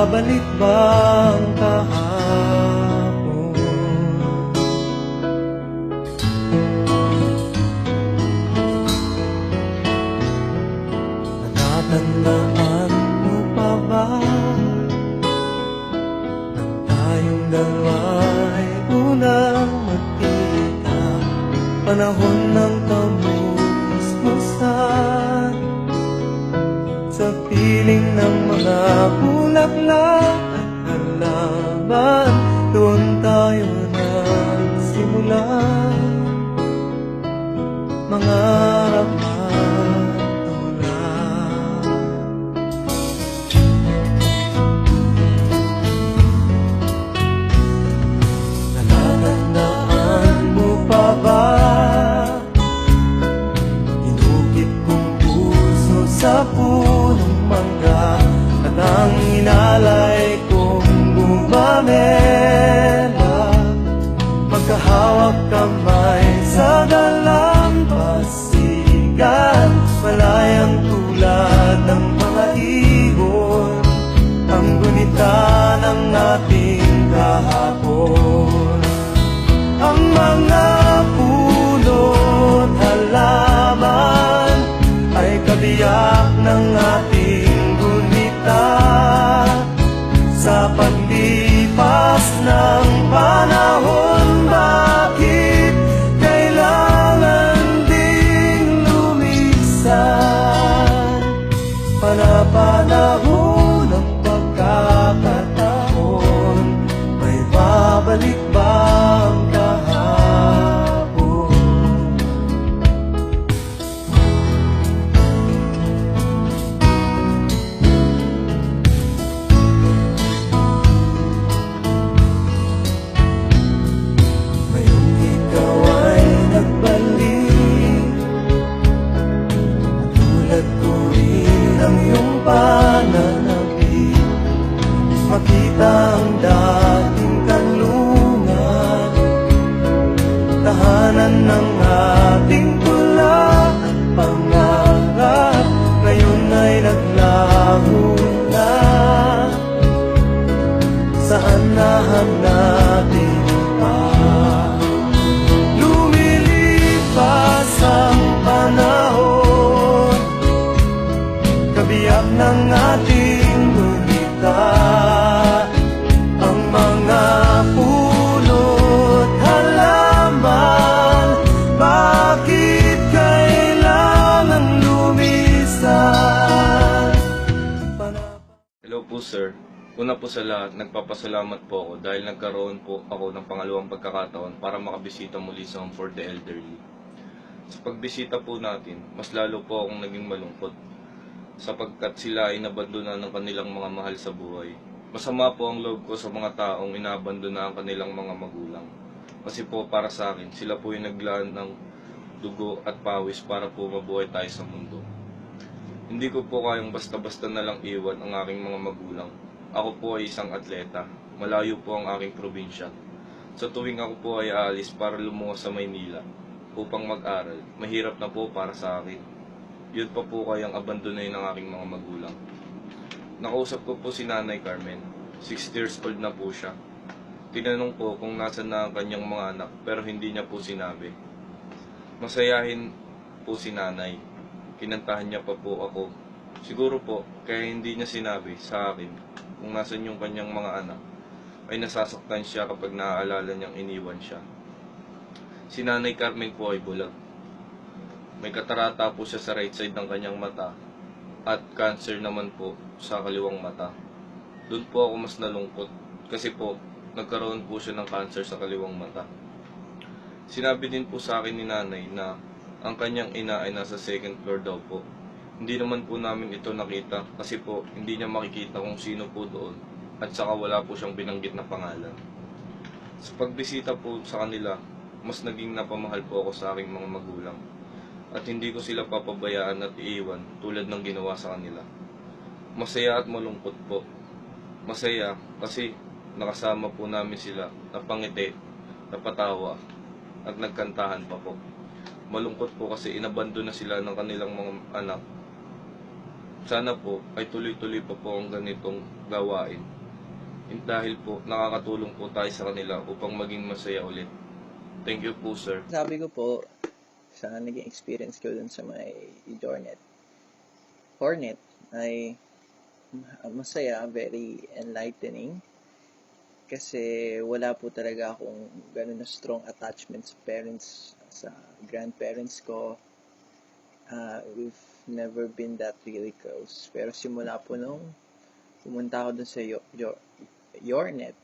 babalik ba ang kahapon? Natatandaan mo pa ba nang tayong dalawa'y unang magkita? Panahon ng kamusmusan sa piling ng mga bulaklak at halaman. Doon tayo nagsimula mangarap at tulad. Natatandaan mo pa ba inukit kong puso sa punong mangga at ang inalay kong bumamela, magkahawak kamay sa dalampasigan, malayang tulad ng mga ibon, ang gunita ng ating kahapon. Ang mga puno't halaman ay kabiyak ng ating gunita sa paglipas ng panahon. Bakit kailangan ding lumisan? Panapanahon ng pagkakataon, may babalik ba ang kahapon? Ngayong ikaw ay nagbalik, tulad ko rin ang iyong pananabik, makita ang dating kanlungan, tahanan ng ating tula at pangarap. Ngayon ay naglaho na, saan nahanapin pa? Lumilipas ang panahon, kabiyak ng ating gunita, ang mga puno't halaman. Bakit kailangan lumisan? Hello po sir. Una po sa lahat, nagpapasalamat po ako dahil nagkaroon po ako ng pangalawang pagkakataon para makabisita muli sa Home for the Elderly. Sa pagbisita po natin, mas lalo po akong naging malungkot sapagkat sila ay nabandona ng kanilang mga mahal sa buhay. Masama po ang loob ko sa mga taong inabandona ang kanilang mga magulang. Kasi po para sa akin, sila po yung naglaan ng dugo at pawis para po mabuhay tayo sa mundo. Hindi ko po kayang basta-basta na lang iwan ang aking mga magulang. Ako po ay isang atleta. Malayo po ang aking probinsya. Sa tuwing ako po ay aalis para lumuwas sa Maynila upang mag-aral, mahirap na po para sa akin. Yun pa po kayang abandonayin ng aking mga magulang. Nakausap ko po si Nanay Carmen. 60 years old na po siya. Tinanong po kung nasan na ang kanyang mga anak pero hindi niya po sinabi. Masayahin po si Nanay. Kinantahan niya pa po ako. Siguro po, kaya hindi niya sinabi sa akin kung nasan yung kanyang mga anak, ay nasasaktan siya kapag naaalala niyang iniwan siya. Si Nanay Carmen po ay bulag. May katarata po siya sa right side ng kanyang mata at cancer naman po sa kaliwang mata. Doon po ako mas nalungkot kasi po nagkaroon po siya ng cancer sa kaliwang mata. Sinabi din po sa akin ni Nanay na ang kanyang ina ay nasa second floor daw po. Hindi naman po namin ito nakita kasi po hindi niya makikita kung sino po doon at saka wala po siyang binanggit na pangalan. Sa pagbisita po sa kanila, mas naging napamahal po ako sa aking mga magulang at hindi ko sila papabayaan at iiwan tulad ng ginawa sa kanila. Masaya at malungkot po. Masaya kasi nakasama po namin sila, napangiti, napatawa at nagkantahan pa po. Malungkot po kasi inabandon na sila ng kanilang mga anak Sana po ay tuloy-tuloy pa po ang ganitong gawain. Dahil po nakakatulong po tayo sa kanila upang maging masaya ulit. Thank you po, sir. Sabi ko po, sa naging experience ko dun sa may Hornet ay masaya, very enlightening. Kasi wala po talaga akong ganun na strong attachment sa parents, sa grandparents ko. We've never been that really close. Pero simula po nung pumunta ako dun sa Yornet,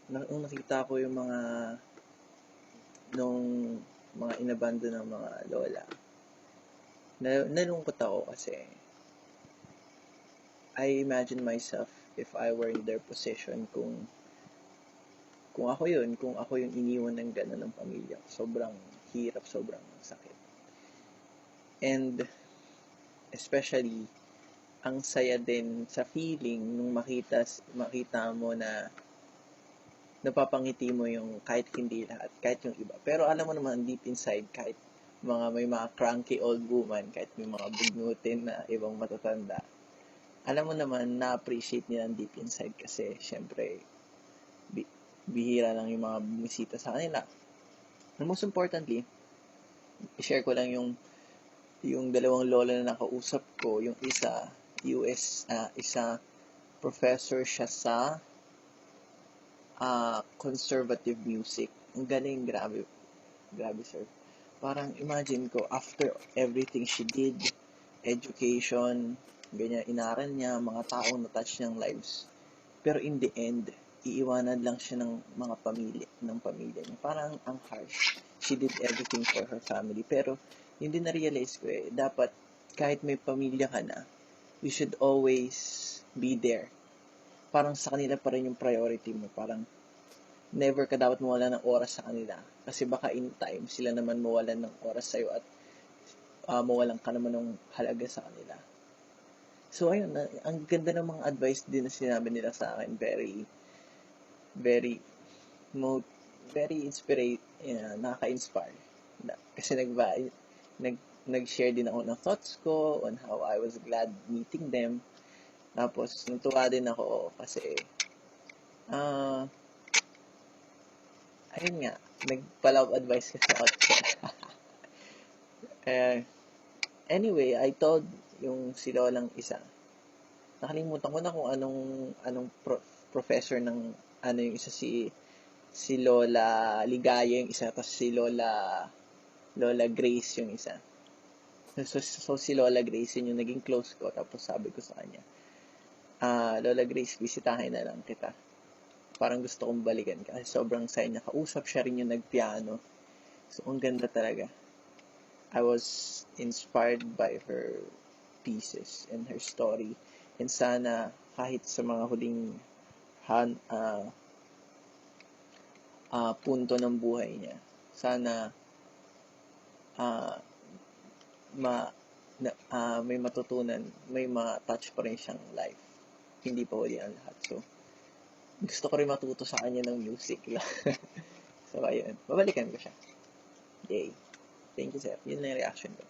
nung nakita ko yung nung mga inabando ng mga lola, nalungkot ako kasi I imagine myself if I were in their position, kung ako yung iniwan ng gano'n ng pamilya. Sobrang hirap, sobrang sakit. And especially, ang saya din sa feeling nung makita mo na napapangiti mo yung kahit hindi lahat, kahit yung iba. Pero alam mo naman, deep inside, kahit may mga cranky old woman, kahit may mga bugnutin na ibang matatanda, alam mo naman, na-appreciate nila deep inside kasi, syempre, bihira lang yung mga bumisita sa kanila. And most importantly, i-share ko lang yung dalawang lola na nakausap ko. Yung isa, isa professor siya sa conservative music. Ang galing, grabe sir. Parang imagine ko, after everything she did, education, ganyan, inaral niya, mga taong na-touch niyang lives. Pero in the end, iiwanan lang siya ng pamilya niya. Parang ang harsh. She did everything for her family. Pero, hindi na-realize ko dapat kahit may pamilya ka na, you should always be there. Parang sa kanila pa rin yung priority mo. Parang, never ka dapat mawala ng oras sa kanila. Kasi baka in time, sila naman mawalan ng oras sa'yo at mawalan ka naman ng halaga sa kanila. So, ayun, ang ganda ng mga advice din na sinabi nila sa akin. Very, very, nakaka-inspire. Kasi nag-share din ako ng thoughts ko on how I was glad meeting them. Tapos, natuwa din ako kasi, ayun nga, nagpa-love advice kasi ako. Anyway, I told yung si Lolang isa. Nakalimutan ko na kung anong professor ng yung isa, si Lola Ligaya yung isa, tapos si Lola Grace yung isa. So si Lola Grace yun yung naging close ko. Tapos sabi ko sa kanya, Lola Grace, bisitahin na lang kita. Parang gusto kong balikan ka. Kasi sobrang saya niya. Kausap siya rin yung nagpiano. So, ang ganda talaga. I was inspired by her pieces and her story. And sana, kahit sa mga huling punto ng buhay niya, sana may matutunan, may ma-touch pa rin siyang life. Hindi pa huli ang lahat. So, gusto ko rin matuto sa kanya ng music lang. So, ayun. Babalikan ko siya. Yay. Thank you, sir. Yun na yung reaction ko.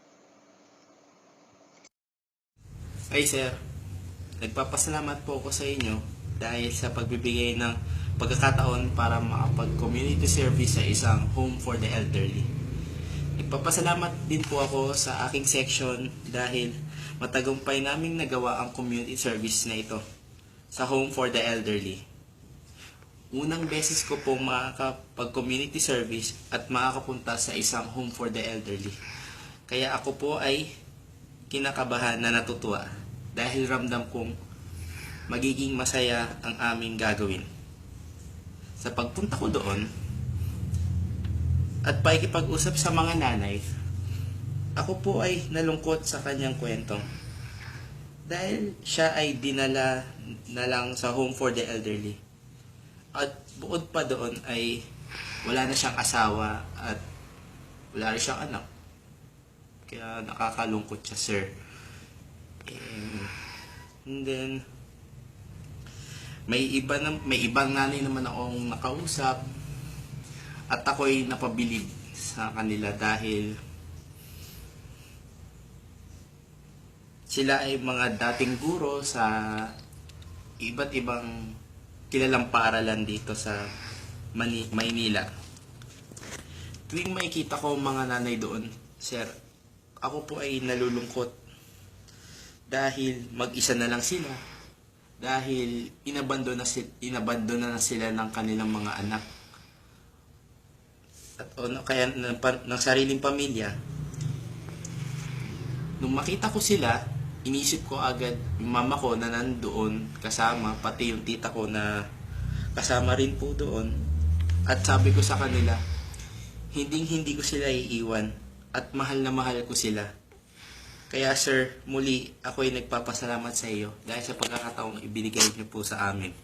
Ay, sir. Nagpapasalamat po ako sa inyo dahil sa pagbibigay ng pagkakataon para makapag-community service sa isang home for the elderly. Nagpapasalamat din po ako sa aking section dahil matagumpay naming nagawa ang community service na ito sa home for the elderly. Unang beses ko pong makakapag-community service at makakapunta sa isang home for the elderly. Kaya ako po ay kinakabahan na natutuwa dahil ramdam kong magiging masaya ang aming gagawin. Sa pagpunta ko doon at pakikipag-usap sa mga nanay, ako po ay nalungkot sa kanyang kwento dahil siya ay dinala na lang sa home for the elderly. At bukod pa doon ay wala na siyang asawa at wala rin siyang anak. Kaya nakakalungkot siya, sir. And then, may ibang nanay naman akong nakausap at ako'y napabilib sa kanila dahil Sila ay mga dating guro sa iba't ibang kilalang paaralan dito sa Maynila. Tuwing makikita ko mga nanay doon, sir, ako po ay nalulungkot dahil mag-isa na lang sila, dahil inabandona na sila ng kanilang mga anak at kaya ng sariling pamilya. Nung makita ko sila, inisip ko agad yung mama ko na nandoon kasama, pati yung tita ko na kasama rin po doon. At sabi ko sa kanila, hindi ko sila iiwan at mahal na mahal ko sila. Kaya sir, muli ako ay nagpapasalamat sa iyo dahil sa pagkakataong ibinigay niyo po sa amin.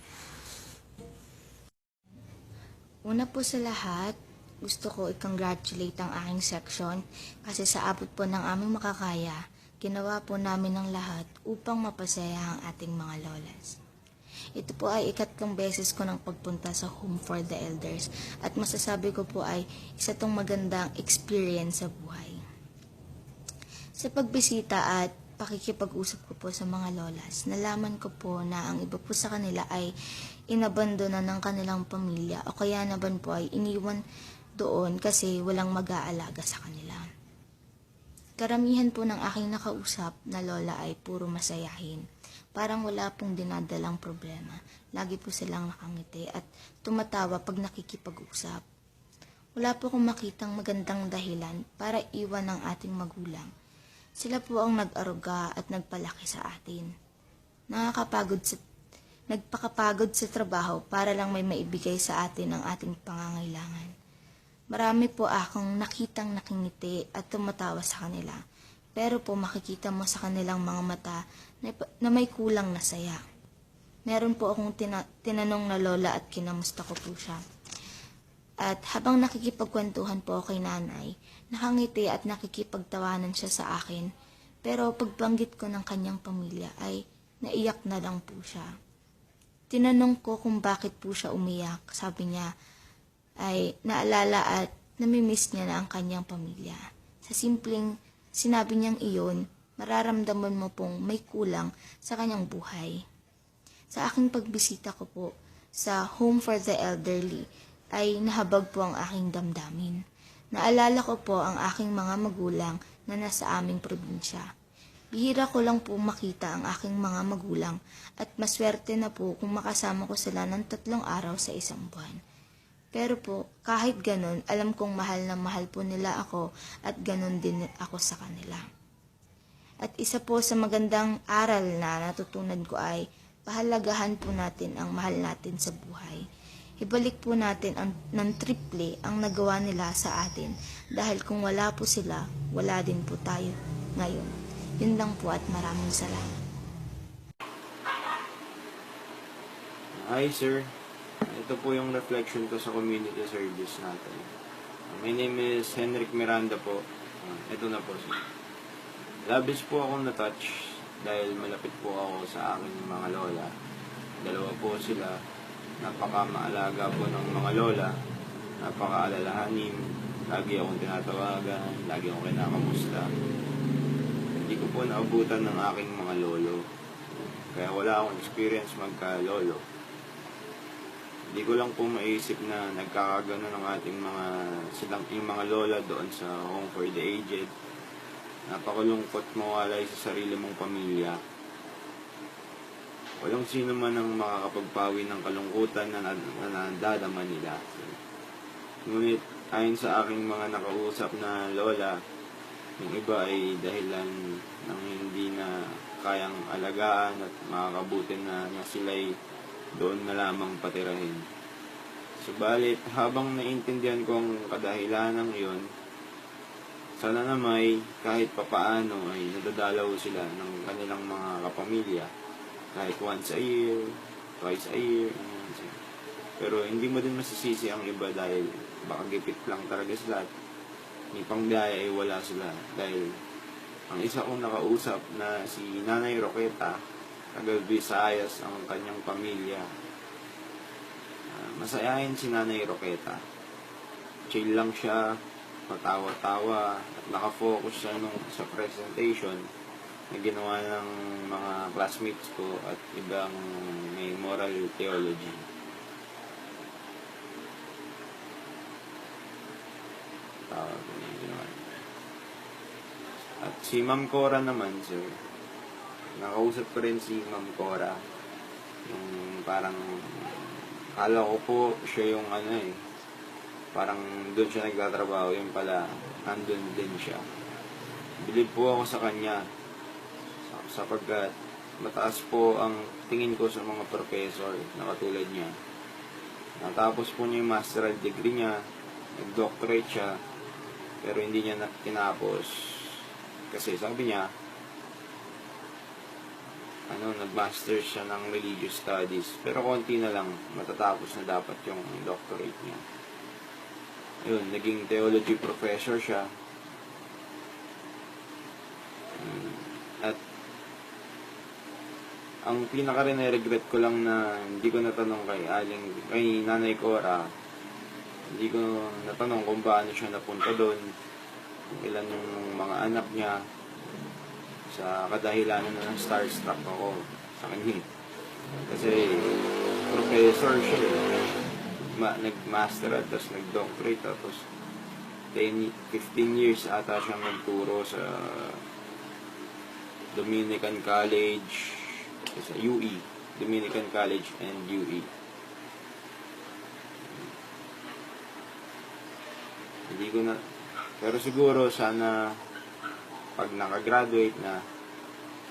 Una po sa lahat, gusto ko i-congratulate ang aking section kasi sa abot po ng aming makakaya, ginawa po namin ang lahat upang mapasaya ang ating mga lolas. Ito po ay ikatlong beses ko ng pagpunta sa Home for the Elders at masasabi ko po ay isa tong magandang experience sa buhay. Sa pagbisita at pakikipag-usap ko po sa mga lolas, nalaman ko po na ang iba po sa kanila ay inabandona ng kanilang pamilya o kaya naman po ay iniwan doon kasi walang mag-aalaga sa kanila. Karamihan po ng aking nakausap na lola ay puro masayahin. Parang wala pong dinadalang problema. Lagi po silang nakangiti at tumatawa pag nakikipag-usap. Wala po akong makitang magandang dahilan para iwan ng ating magulang. Sila po ang nag-aruga at nagpalaki sa atin. Nagpakapagod sa trabaho para lang may maibigay sa atin ang ating pangangailangan. Marami po akong nakitang nakingiti at tumatawa sa kanila. Pero po makikita mo sa kanilang mga mata na may kulang na saya. Meron po akong tinanong na lola at kinamusta ko po siya. At habang nakikipagkwentuhan po ako kay nanay, nakangiti at nakikipagtawanan siya sa akin. Pero pagbanggit ko ng kanyang pamilya ay naiyak na lang po siya. Tinanong ko kung bakit po siya umiyak. Sabi niya ay naalala at namimiss niya na ang kanyang pamilya. Sa simpleng sinabi niyang iyon, mararamdaman mo pong may kulang sa kanyang buhay. Sa aking pagbisita ko po sa Home for the Elderly, ay nahabag po ang aking damdamin. Naalala ko po ang aking mga magulang na nasa aming probinsya. Bihira ko lang po makita ang aking mga magulang at maswerte na po kung makasama ko sila ng 3 araw sa isang buwan. Pero po, kahit ganun, alam kong mahal na mahal po nila ako at ganun din ako sa kanila. At isa po sa magandang aral na natutunan ko ay pahalagahan po natin ang mahal natin sa buhay. Ibalik po natin ng triple ang nagawa nila sa atin dahil kung wala po sila, wala din po tayo ngayon. Yun lang po at maraming salamat. Hi sir, ito po yung reflection ko sa community service natin. My name is Henrik Miranda po. Ito na po sir. Labis po akong na-touch dahil malapit po ako sa aking mga lola. 2 po sila. Napaka-maalaga po ng mga lola. Napaka-alalahanin. Lagi akong tinatawagan. Lagi akong kinakamusta. Hindi ko po naabutan ng aking mga lolo. Kaya wala akong experience magka-lolo. Hindi ko lang po maisip na nagkakagano ng ating yung mga lola doon sa Home for the Aged. Napakalungkot mawalay sa sarili mong pamilya. Walang sino man ang makakapagpawi ng kalungkutan na nadadama nila. Ngunit ayon sa aking mga nakausap na lola, yung iba ay dahilan ng hindi na kayang alagaan at makakabuti na sila'y doon na lamang patirahin. Subalit, habang naintindihan ko ang kadahilanan iyon, sana na may kahit papaano ay nadadalaw sila ng kanilang mga kapamilya. Kahit once a year, twice a year. Pero hindi mo din masisisi ang iba dahil baka gipit lang talaga sila. May pangbiyaya ay wala sila. Dahil ang isa kong nakausap na si Nanay Roqueta, taga Visayas ang kanyang pamilya. Masayahin si Nanay Roqueta. Chill lang siya, patawa-tawa, at nakafocus siya sa presentation. na ginawa ng mga classmates ko at ibang may moral theology. Tawag ko yung ginawa. At si Ma'am Cora naman, sir, nakausap ko rin si Ma'am Cora. Yung parang, kala ko po siya yung parang doon siya nagtatrabaho, yung pala, nandun din siya. Bilib po ako sa kanya, sapagkat mataas po ang tingin ko sa mga professor na katulad niya. Natapos po niya yung masteral degree niya, nag-doctorate siya, pero hindi niya tinapos. Kasi sabi niya, nag-master siya ng religious studies, pero konti na lang matatapos na dapat yung doctorate niya. Ayun, naging theology professor siya. At ang pinaka rin regret ko lang na hindi ko natanong kay Nanay Cora, hindi ko natanong kung paano siya napunta doon, kung ilan yung mga anak niya, sa kadahilanan na starstruck ako sa kanya. Kasi professor siya, nag-master at tapos nag-doctorate, tapos 15 years ata siyang nagturo sa Dominican College, sa UE, Dominican College and UE. Hindi ko na, pero siguro sana pag nakagraduate na,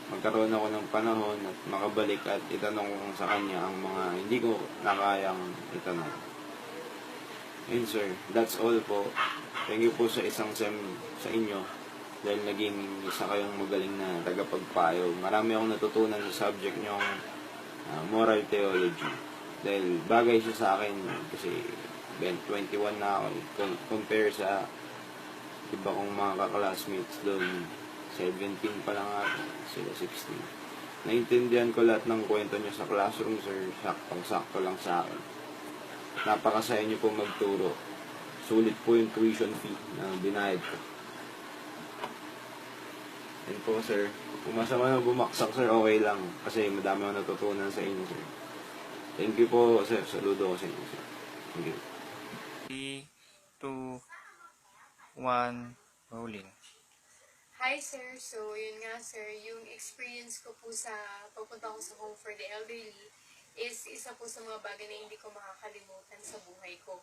magkaroon ako ng panahon at makabalik at itanong ko sa kanya ang mga hindi ko nakayang itanong. Yun sir, that's all po. Thank you po sa isang sem sa inyo dahil naging isa kayong magaling na tagapagpayo. Marami akong natutunan sa subject niyong moral theology. Dahil bagay siya sa akin kasi 21 na ako. Compare sa iba kong mga kaklasmates doon, 17 pa lang ako, sila 16. Naintindihan ko lahat ng kwento niya sa classroom, sir. Saktong-sakto lang sa akin. Napakasaya niyo po magturo. Sulit po yung tuition fee na binayad ko. Yan po, sir. Kung masama na bumaksak, sir, okay lang. Kasi madami ako natutunan sa inyo, sir. Thank you po, sir. Saludo ko sa inyo, sir. Thank you. 3, 2, 1, rolling. Hi sir, so yun nga sir, yung experience ko po sa pagpunta ko sa Home for the Elderly is isa po sa mga bagay na hindi ko makakalimutan sa buhay ko.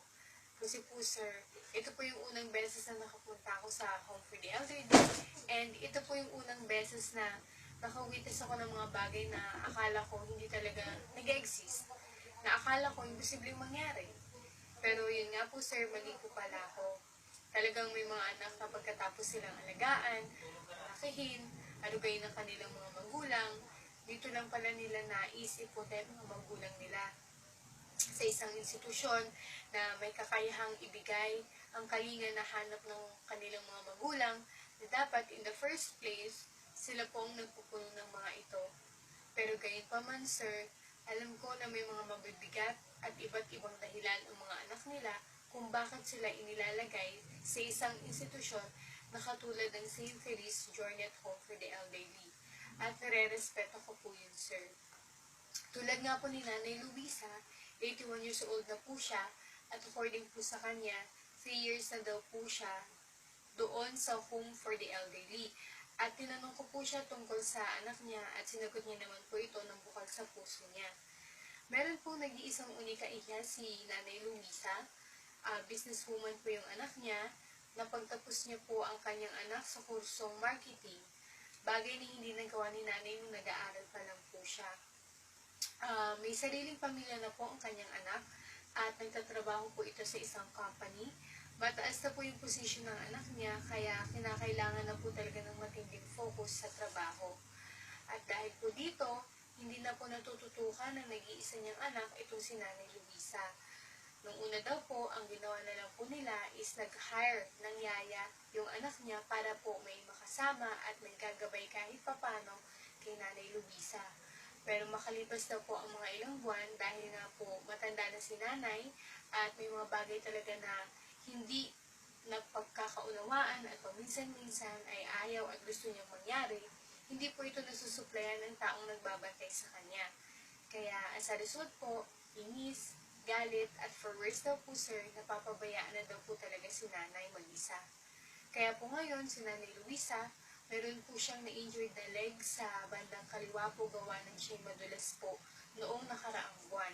Kasi po sir, ito po yung unang beses na nakapunta ako sa Home for the Elderly and ito po yung unang beses na nakawitness ako ng mga bagay na akala ko hindi talaga nag-exist, na akala ko imposibleng mangyari. Pero yun nga po sir, mali po pala ako. Talagang may mga anak na pagkatapos silang alagaan, malakihin, arugayin ng kanilang mga magulang, dito lang pala nila naisip po dahil mga magulang nila sa isang institusyon na may kakayahang ibigay ang kalinga na hanap ng kanilang mga magulang na dapat in the first place, sila pong nagpupuno ng mga ito. Pero gayon pa man sir, alam ko na may mga mabibigat at iba't ibang dahilan ang mga anak nila kung bakit sila inilalagay sa isang institusyon na katulad ng St. Therese Journey at Home for the Elderly. At nare-respeto ko po yun, sir. Tulad nga po ni Nanay Luisa, 81 years old na po siya, at according po sa kanya, 3 years na daw po siya doon sa Home for the Elderly. At tinanong ko po siya tungkol sa anak niya at sinagot niya naman po ito ng bukal sa puso niya. Meron po nag-iisang unika iya si Nanay Luisa. Businesswoman po yung anak niya. Napagtapos niya po ang kanyang anak sa kursong marketing. Bagay na hindi nagawa ni nanay nung nag-aaral pa lang po siya. May sariling pamilya na po ang kanyang anak at nagtatrabaho po ito sa isang company. Mataas na po yung posisyon ng anak niya kaya kinakailangan na po talaga ng matinding focus sa trabaho. At dahil po dito, hindi na po natututukan ng nag-iisa niyang anak itong si Nanay Luisa. Nung una daw po, ang ginawa na lang po nila is nag-hire ng yaya yung anak niya para po may makasama at may gagabay kahit papano kay Nanay Luisa. Pero makalipas daw po ang mga ilang buwan dahil nga po matanda na si nanay at may mga bagay talaga na hindi nagpagkakaunawaan at paminsan-minsan ay ayaw at gusto niyang mangyari, hindi po ito nasusuplayan ng taong nagbabantay sa kanya. Kaya sa result po, inis, galit, at for worse daw po sir, napapabayaan na daw po talaga si nanay mag-isa. Kaya po ngayon, si Nanay Luisa, meron po siyang na-injured na leg sa bandang kaliwa po gawa ng siya'y madulas po noong nakaraang buwan.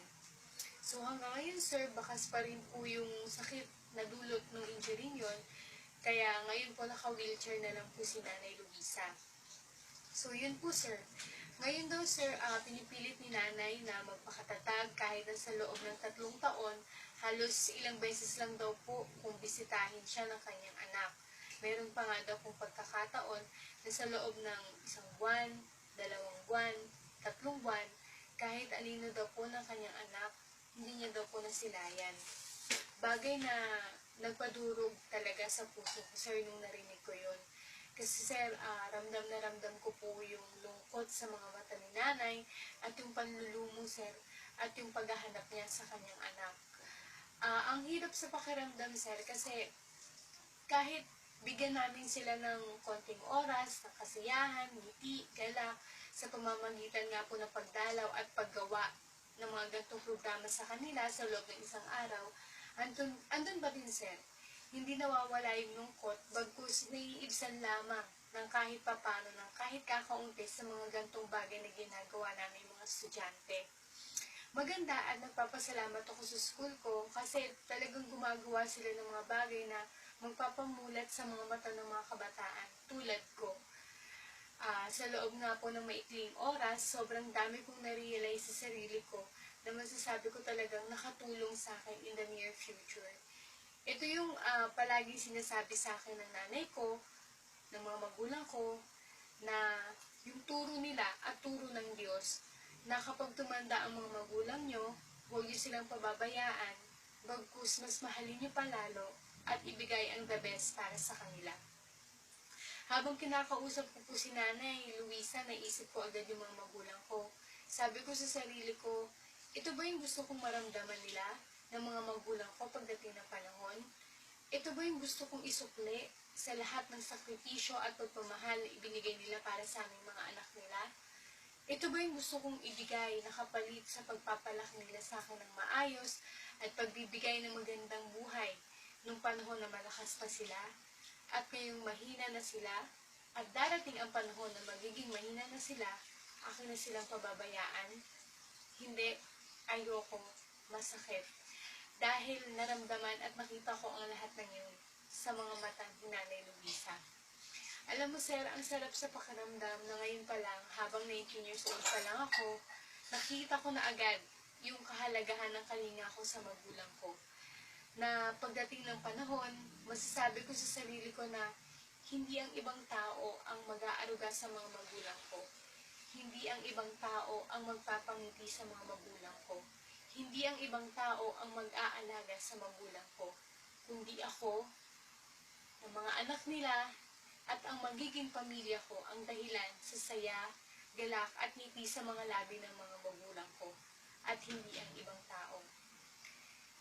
So hanggang ngayon sir, bakas pa rin po yung sakit na dulot ng injury yon. Kaya ngayon po naka-wheelchair na lang po si Nanay Luisa. So yun po sir. Ngayon daw sir, pinipilit ni nanay na magpakatatag kahit na sa loob ng 3 taon, halos ilang beses lang daw po kung bisitahin siya ng kanyang anak. Meron pa nga daw kung pagkakataon na sa loob ng 1 buwan, 2 buwan, 3 buwan, kahit alino daw po ng kanyang anak, hindi niya daw po nasilayan. Bagay na nagpadurog talaga sa puso ko, sir, nung narinig ko yun. Kasi, sir, ramdam na ramdam ko po yung lungkot sa mga mata ni nanay at yung panlulumo, sir, at yung paghahanap niya sa kanyang anak. Ang hirap sa pakiramdam, sir, kasi kahit bigyan namin sila ng konting oras, ng kasiyahan, ngiti, galak, sa pamamagitan nga po ng pagdalaw at paggawa ng mga gantong programa sa kanila sa loob ng isang araw, andun pa din sir, hindi nawawala yung lungkot, bagkus naiibsan lamang ng kahit papano, ng kahit kakaunti sa mga gantong bagay na ginagawa namin mga estudyante. Maganda at nagpapasalamat ako sa school ko kasi talagang gumagawa sila ng mga bagay na magpapamulat sa mga mata ng mga kabataan tulad ko. Sa loob nga po ng maikling oras, sobrang dami kong na-realize sa sarili ko na masasabi ko talagang nakatulong sa akin in the near future. Ito yung palaging sinasabi sa akin ng nanay ko, ng mga magulang ko, na yung turo nila at turo ng Diyos, na kapag tumanda ang mga magulang nyo, huwag nyo silang pababayaan, bagkus mas mahalin nyo palalo at ibigay ang the best para sa kanila. Habang kinakausap ko po si Nanay Luisa, naisip ko agad yung mga magulang ko. Sabi ko sa sarili ko, ito ba yung gusto kong maramdaman nila ng mga magulang ko pagdating ng panahon? Ito ba yung gusto kong isukli sa lahat ng sakripisyo at pagpamahal na ibinigay nila para sa aming mga anak nila? Ito ba yung gusto kong ibigay na kapalit sa pagpapalaki nila sa akin ng maayos at pagbibigay ng magandang buhay nung panahon na malakas pa sila? At ngayong mahina na sila, at darating ang panahon na magiging mahina na sila, akin na silang pababayaan? Hindi, ayoko, masakit. Dahil naramdaman at nakita ko ang lahat ng yun sa mga mata ni Nanay Luisa. Alam mo sir, ang sarap sa pakiramdam na ngayon pa lang, habang 19 years old pa lang ako, nakita ko na agad yung kahalagahan ng kalinga ko sa magulang ko. Na pagdating ng panahon, masasabi ko sa sarili ko na hindi ang ibang tao ang mag-aaruga sa mga magulang ko. Hindi ang ibang tao ang magpapangiti sa mga magulang ko. Hindi ang ibang tao ang mag-aalaga sa magulang ko. Kundi ako, ang mga anak nila, at ang magiging pamilya ko ang dahilan sa saya, galak at ngiti sa mga labi ng mga magulang ko. At hindi ang ibang tao.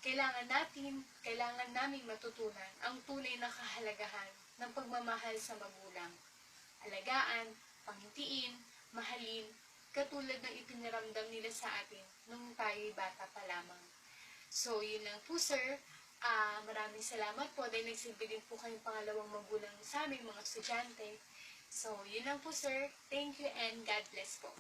Kailangan naming matutunan ang tunay na kahalagahan ng pagmamahal sa magulang. Alagaan, panghitiin, mahalin, katulad ng ipinaramdam nila sa atin nung tayo'y bata pa lamang. So, yun lang po sir. Maraming salamat po dahil nagsilbi din po kayong pangalawang magulang sa aming mga estudyante. So, yun lang po sir. Thank you and God bless po.